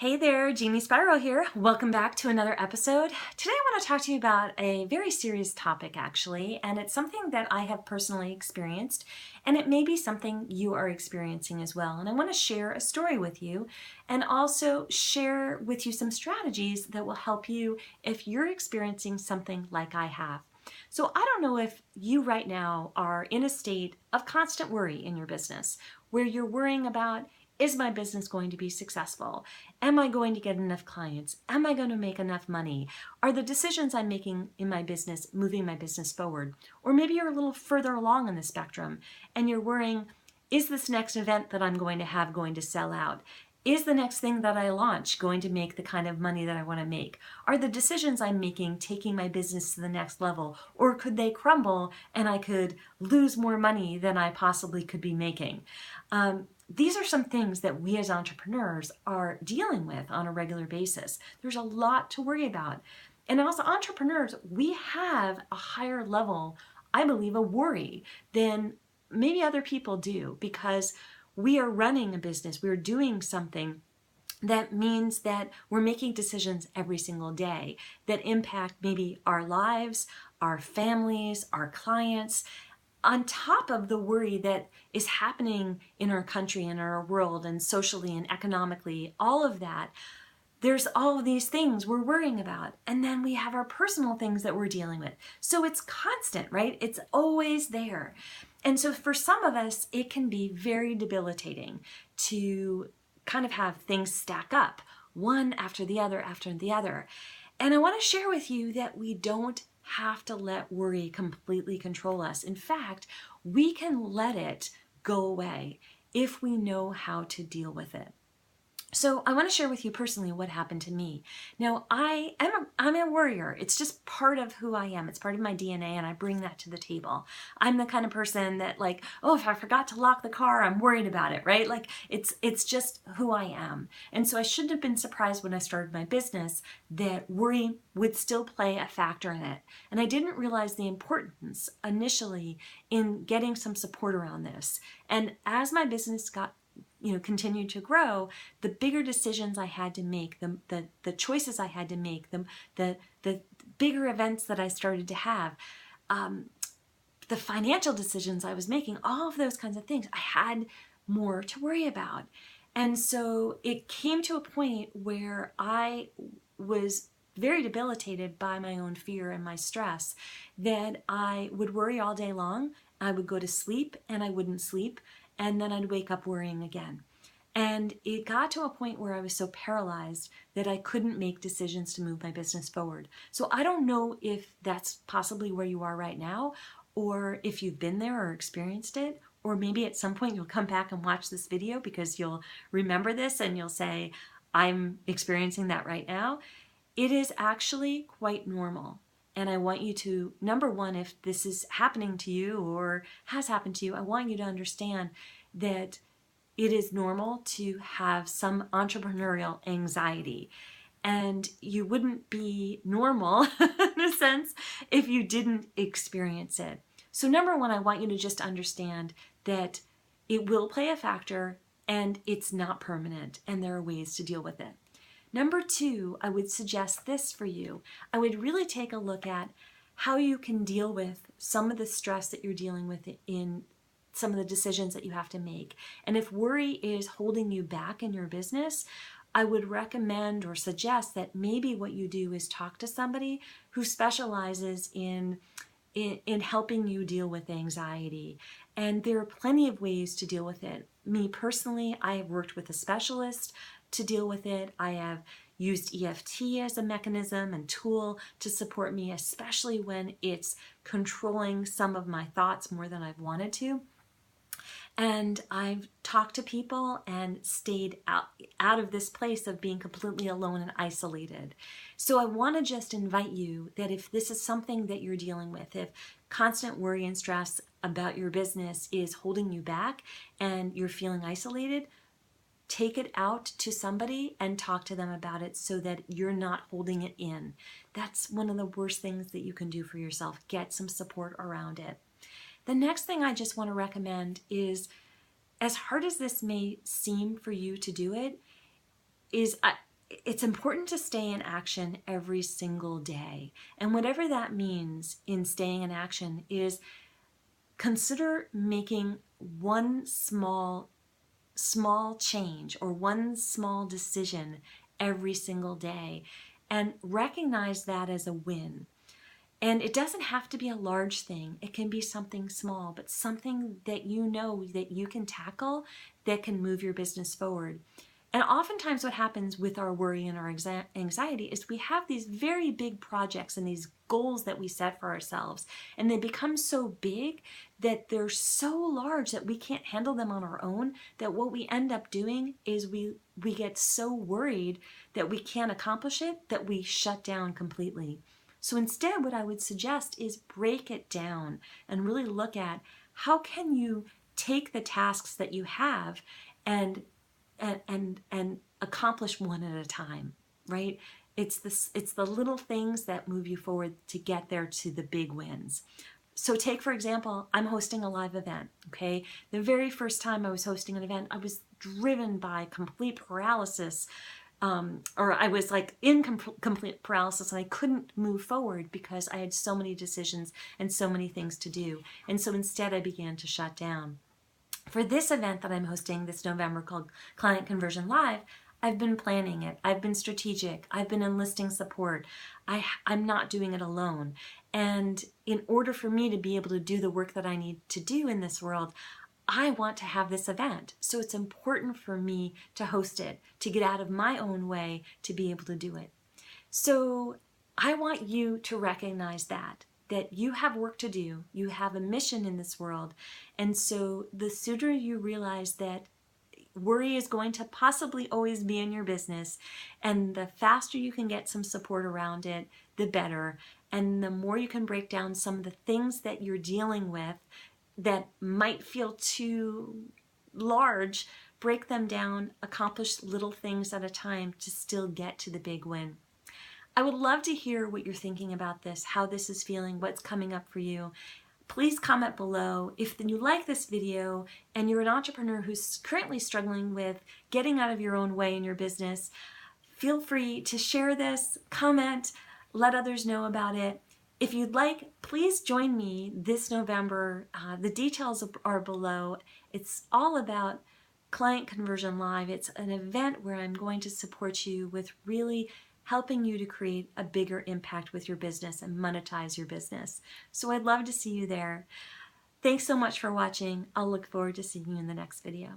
Hey there, Jeannie Spyro here. Welcome back to another episode. Today I want to talk to you about a very serious topic actually, and it's something that I have personally experienced, and it may be something you are experiencing as well. And I want to share a story with you and also share with you some strategies that will help you if you're experiencing something like I have. So I don't know if you right now are in a state of constant worry in your business, where you're worrying about, is my business going to be successful? Am I going to get enough clients? Am I going to make enough money? Are the decisions I'm making in my business moving my business forward? Or maybe you're a little further along in the spectrum and you're worrying, is this next event that I'm going to have going to sell out? Is the next thing that I launch going to make the kind of money that I want to make? Are the decisions I'm making taking my business to the next level? Or could they crumble and I could lose more money than I possibly could be making? These are some things that we as entrepreneurs are dealing with on a regular basis. There's a lot to worry about. And also entrepreneurs, we have a higher level, I believe, of worry than maybe other people do, because we are running a business, we're doing something that means that we're making decisions every single day that impact maybe our lives, our families, our clients, on top of the worry that is happening in our country and our world and socially and economically, all of that. There's all of these things we're worrying about. And then we have our personal things that we're dealing with. So it's constant, right? It's always there. And so for some of us, it can be very debilitating to kind of have things stack up, one after the other after the other. And I want to share with you that we don't have to let worry completely control us. In fact, we can let it go away if we know how to deal with it. So I want to share with you personally what happened to me. Now, I'm a worrier. It's just part of who I am. It's part of my DNA, and I bring that to the table. I'm the kind of person that, like, oh, if I forgot to lock the car, I'm worried about it, right? Like, it's just who I am. And so I shouldn't have been surprised when I started my business that worry would still play a factor in it. And I didn't realize the importance initially in getting some support around this. And as my business continued to grow, the bigger decisions I had to make, the choices I had to make, the bigger events that I started to have, the financial decisions I was making, all of those kinds of things, I had more to worry about. And so it came to a point where I was very debilitated by my own fear and my stress, that I would worry all day long. I would go to sleep and I wouldn't sleep. And then I'd wake up worrying again. And it got to a point where I was so paralyzed that I couldn't make decisions to move my business forward. So I don't know if that's possibly where you are right now, or if you've been there or experienced it, or maybe at some point you'll come back and watch this video because you'll remember this and you'll say, I'm experiencing that right now. It is actually quite normal. And I want you to, number one, if this is happening to you or has happened to you, I want you to understand that it is normal to have some entrepreneurial anxiety. And you wouldn't be normal, in a sense, if you didn't experience it. So number one, I want you to just understand that it will play a factor and it's not permanent, and there are ways to deal with it. Number two, I would suggest this for you. I would really take a look at how you can deal with some of the stress that you're dealing with in some of the decisions that you have to make. And if worry is holding you back in your business, I would recommend or suggest that maybe what you do is talk to somebody who specializes in helping you deal with anxiety. And there are plenty of ways to deal with it. Me personally, I have worked with a specialist to deal with it. I have used EFT as a mechanism and tool to support me, especially when it's controlling some of my thoughts more than I've wanted to. And I've talked to people and stayed out of this place of being completely alone and isolated. So I want to just invite you that if this is something that you're dealing with, if constant worry and stress about your business is holding you back and you're feeling isolated, take it out to somebody and talk to them about it so that you're not holding it in. That's one of the worst things that you can do for yourself. Get some support around it. The next thing I just want to recommend is, as hard as this may seem for you to do it, is it's important to stay in action every single day. And whatever that means in staying in action is consider making one small change or one small decision every single day and recognize that as a win. And it doesn't have to be a large thing. It can be something small, but something that you know that you can tackle that can move your business forward. And oftentimes what happens with our worry and our anxiety is we have these very big projects and these goals that we set for ourselves, and they become so big that they're so large that we can't handle them on our own, that what we end up doing is we get so worried that we can't accomplish it that we shut down completely. So instead, what I would suggest is break it down and really look at how can you take the tasks that you have and accomplish one at a time, right? It's the little things that move you forward to get there to the big wins. So take, for example, I'm hosting a live event, okay? The very first time I was hosting an event, I was driven by complete paralysis, or I was like in complete paralysis, and I couldn't move forward because I had so many decisions and so many things to do. And so instead I began to shut down. For this event that I'm hosting this November called Client Conversion Live, I've been planning it. I've been strategic. I've been enlisting support. I'm not doing it alone. And in order for me to be able to do the work that I need to do in this world, I want to have this event. So it's important for me to host it, to get out of my own way to be able to do it. So I want you to recognize that you have work to do, you have a mission in this world, and so the sooner you realize that worry is going to possibly always be in your business, and the faster you can get some support around it, the better, and the more you can break down some of the things that you're dealing with that might feel too large, break them down, accomplish little things at a time to still get to the big win. I would love to hear what you're thinking about this, how this is feeling, what's coming up for you. Please comment below. If you like this video and you're an entrepreneur who's currently struggling with getting out of your own way in your business, feel free to share this, comment, let others know about it. If you'd like, please join me this November. The details are below. It's all about Client Conversion Live. It's an event where I'm going to support you with really helping you to create a bigger impact with your business and monetize your business. So I'd love to see you there. Thanks so much for watching. I'll look forward to seeing you in the next video.